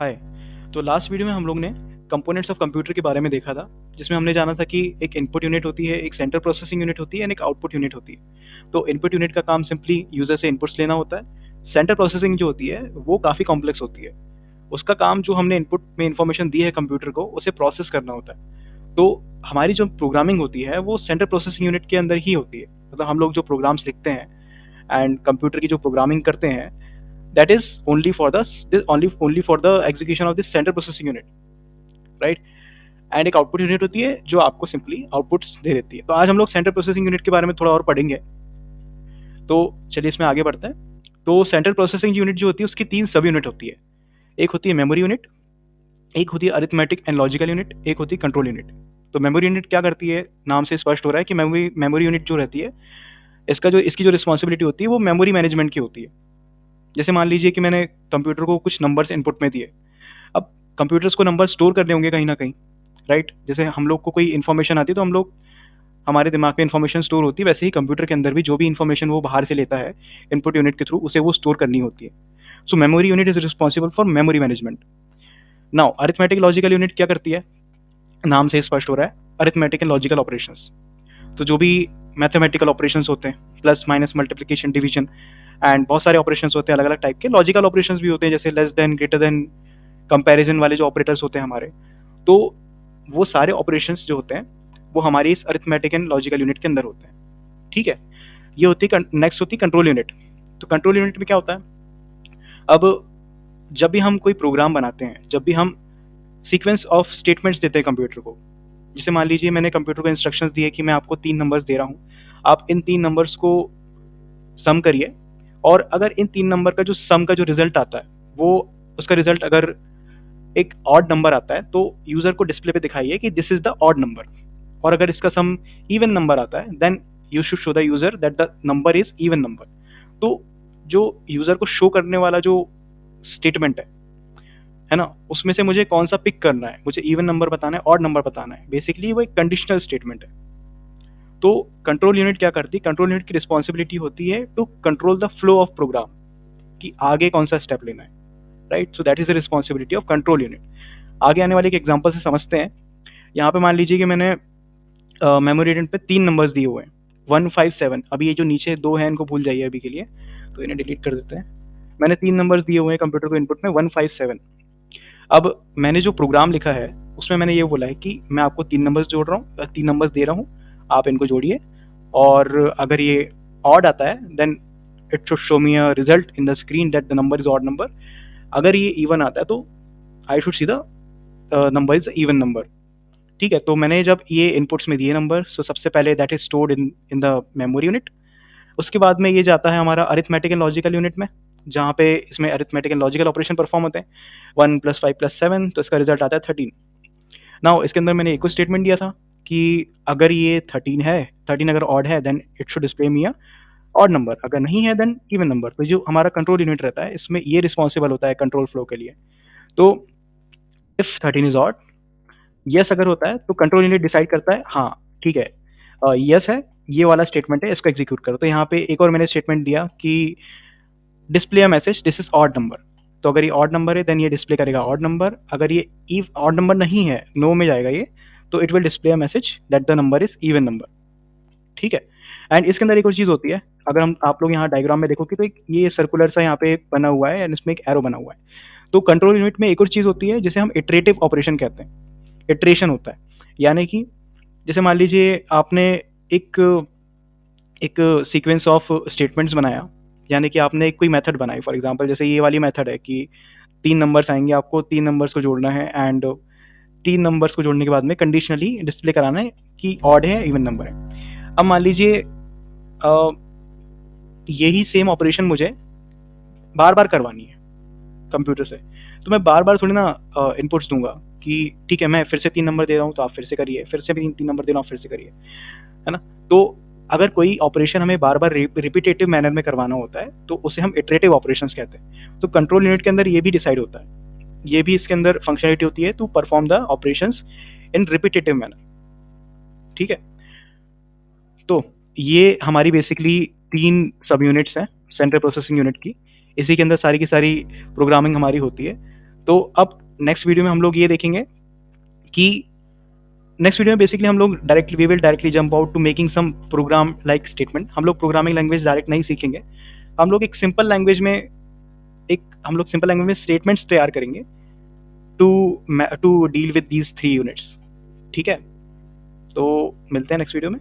हाय। तो last video में हम लोग ने कंपोनेंट्स ऑफ कंप्यूटर के बारे में देखा था, जिसमें हमने जाना था कि एक इनपुट यूनिट होती है, एक सेंट्रल प्रोसेसिंग यूनिट होती है, एंड एक आउटपुट यूनिट होती है। तो इनपुट यूनिट का काम सिंपली यूजर से इनपुट्स लेना होता है। सेंट्रल प्रोसेसिंग जो होती है वो काफ़ी कॉम्प्लेक्स होती है। उसका काम जो हमने इनपुट में इंफॉर्मेशन दी है कंप्यूटर को, उसे प्रोसेस करना होता है। तो हमारी जो प्रोग्रामिंग होती है वो सेंट्रल प्रोसेसिंग यूनिट के अंदर ही होती है। मतलब हम लोग जो प्रोग्राम्स लिखते हैं एंड कंप्यूटर की जो प्रोग्रामिंग करते हैं, that is only for the execution of this central processing unit, right? And एक आउटपुट यूनिट होती है जो आपको सिंपली आउटपुट्स दे देती है। तो आज हम लोग सेंट्रल प्रोसेसिंग यूनिट के बारे में थोड़ा और पढ़ेंगे। तो चलिए इसमें आगे बढ़ते हैं। तो सेंट्रल प्रोसेसिंग यूनिट जो होती है उसकी 3 सब यूनिट होती है। एक होती है मेमोरी यूनिट, एक होती है अरिथमेटिक एंड लॉजिकल यूनिट, एक होती है कंट्रोल यूनिट। तो मेमोरी यूनिट क्या करती है, नाम से स्पष्ट हो रहा है कि मेमोरी यूनिट जो रहती है, इसकी जो रिस्पॉन्सिबिलिटी होती है वो मेमोरी मैनेजमेंट की होती है। जैसे मान लीजिए कि मैंने कंप्यूटर को कुछ नंबर्स इनपुट में दिए। अब कंप्यूटर्स को नंबर स्टोर करने होंगे कहीं ना कहीं, राइट? जैसे हम लोग को कोई इन्फॉर्मेशन आती है तो हम लोग, हमारे दिमाग में इन्फॉर्मेशन स्टोर होती है, वैसे ही कंप्यूटर के अंदर भी जो भी इन्फॉर्मेशन वो बाहर से लेता है इनपुट यूनिट के थ्रू, उसे वो स्टोर करनी होती है। So memory unit is responsible for memory management. Now arithmetic logical unit क्या करती है, नाम से स्पष्ट हो रहा है, अरिथमेटिक एंड लॉजिकल ऑपरेशंस। तो जो भी मैथमेटिकल ऑपरेशंस होते हैं, plus minus multiplication division and बहुत सारे ऑपरेशंस होते हैं अलग अलग टाइप के। लॉजिकल ऑपरेशंस भी होते हैं, जैसे less than, greater than, comparison वाले जो ऑपरेटर्स होते हैं हमारे। तो वो सारे ऑपरेशंस जो होते हैं वो हमारी इस अरिथमेटिक एंड लॉजिकल यूनिट के अंदर होते हैं। ठीक है, ये होती है। नेक्स्ट होती है कंट्रोल यूनिट। तो कंट्रोल यूनिट में क्या होता है, अब जब भी हम कोई प्रोग्राम बनाते हैं, जब भी हम सीक्वेंस ऑफ स्टेटमेंट्स देते हैं कंप्यूटर को, जैसे मान लीजिए मैंने कंप्यूटर को इंस्ट्रक्शंस दिए कि मैं आपको 3 नंबर्स दे रहा हूँ, आप इन 3 नंबर्स को सम करिए, और अगर इन 3 नंबर का जो सम का जो रिजल्ट आता है, वो उसका रिजल्ट अगर एक ऑड नंबर आता है तो यूजर को डिस्प्ले पे दिखाइए कि this is the odd number. और अगर इसका सम इवन नंबर आता है, then you should show the user that the number is even number. तो जो यूजर को शो करने वाला जो स्टेटमेंट है ना, उसमें से मुझे कौन सा पिक करना है, मुझे इवन नंबर बताना है, ऑड नंबर बताना है, बेसिकली वो एक कंडीशनल स्टेटमेंट है। तो कंट्रोल यूनिट क्या करती है, कंट्रोल यूनिट की रिस्पॉन्सिबिलिटी होती है to control the flow of program, कि आगे कौन सा स्टेप लेना है, right? So that is the responsibility of control unit. आगे आने वाले एक एग्जांपल से समझते हैं। यहाँ पे मान लीजिए कि मैंने मेमोरी यूनिट पे 3 नंबर्स दिए हुए हैं, 157। अभी ये जो नीचे 2 हैं इनको भूल जाइए अभी के लिए, तो इन्हें डिलीट कर देते हैं। मैंने 3 नंबर्स दिए हुए हैं कंप्यूटर को इनपुट में, 157। अब मैंने जो प्रोग्राम लिखा है उसमें मैंने ये बोला है कि मैं आपको 3 नंबर्स जोड़ रहा हूँ, 3 नंबर्स दे रहा हूँ, आप इनको जोड़िए, और अगर ये ऑड आता है then it should show me a result in the screen that the number is odd number. अगर ये इवन आता है तो I should see the number is even number. ठीक है, तो मैंने जब ये इनपुट्स में दिए नंबर, सो सबसे पहले that is stored in in the memory unit. उसके बाद में ये जाता है हमारा अरिथमेटिक एंड लॉजिकल यूनिट में, जहाँ पे इसमें arithmetic and logical operation perform होते हैं। 1 + 5 + 7, तो इसका रिजल्ट आता है 13। नाउ इसके अंदर मैंने एक और स्टेटमेंट दिया था कि अगर ये 13 है, 13 अगर ऑड है, then it should display me a odd number, अगर नहीं है देन इवन नंबर। तो जो हमारा कंट्रोल यूनिट रहता है, इसमें ये रिस्पॉन्सिबल होता है कंट्रोल फ्लो के लिए। तो इफ 13 इज ऑड, यस अगर होता है तो कंट्रोल यूनिट डिसाइड करता है, हाँ ठीक है, यस है, ये वाला स्टेटमेंट है, इसको एग्जीक्यूट करो। तो यहाँ पे एक और मैंने स्टेटमेंट दिया कि display a message this is odd number. तो अगर ये ऑड नंबर है देन ये डिस्प्ले करेगा ऑड नंबर, अगर ये ऑड नंबर नहीं है, नो में जाएगा ये, तो it will display a message that the number is even number. ठीक है, एंड इसके अंदर एक और चीज़ होती है, अगर हम आप लोग यहाँ डायग्राम में देखोगे तो एक ये सर्कुलर सा यहाँ पे बना हुआ है एंड इसमें एक एरो बना हुआ है। तो कंट्रोल यूनिट में एक और चीज़ होती है जिसे हम इटरेटिव ऑपरेशन कहते हैं। इटरेशन होता है, यानी कि जैसे मान लीजिए आपने एक एक सीक्वेंस ऑफ स्टेटमेंट्स बनाया, यानी कि आपने एक कोई मेथड बनाई। फॉर एग्जांपल जैसे ये वाली मेथड है कि 3 नंबर्स आएंगे, आपको 3 नंबर्स को जोड़ना है, एंड 3 नंबर्स को जोड़ने के बाद में कंडीशनली डिस्प्ले कराना है कि ऑड है इवन नंबर है। अब मान लीजिए यही सेम ऑपरेशन मुझे बार बार करवानी है कंप्यूटर से, तो मैं बार बार थोड़ी ना इनपुट्स दूंगा कि ठीक है मैं फिर से 3 नंबर दे रहा हूँ तो आप फिर से करिए, फिर से भी 3 नंबर दे रहा हूँ फिर से करिए, है ना? तो अगर कोई ऑपरेशन हमें बार बार रिपीटेटिव मैनर में करवाना होता है तो उसे हम इटरेटिव ऑपरेशंस कहते हैं। तो कंट्रोल यूनिट के अंदर ये भी डिसाइड होता है, ये भी इसके अंदर फंक्शनलिटी होती है to perform the operations in repetitive manner. ठीक है, तो ये हमारी बेसिकली 3 सब यूनिट्स हैं सेंट्रल प्रोसेसिंग यूनिट की। इसी के अंदर सारी की सारी प्रोग्रामिंग हमारी होती है। तो अब नेक्स्ट वीडियो में हम लोग ये देखेंगे कि नेक्स्ट वीडियो में बेसिकली हम लोग we will directly jump out to making some program like statement. हम लोग प्रोग्रामिंग लैंग्वेज डायरेक्ट नहीं सीखेंगे, हम लोग हम लोग सिंपल लैंग्वेज में स्टेटमेंट्स तैयार करेंगे to to deal with these 3 units. ठीक है, तो मिलते हैं नेक्स्ट वीडियो में।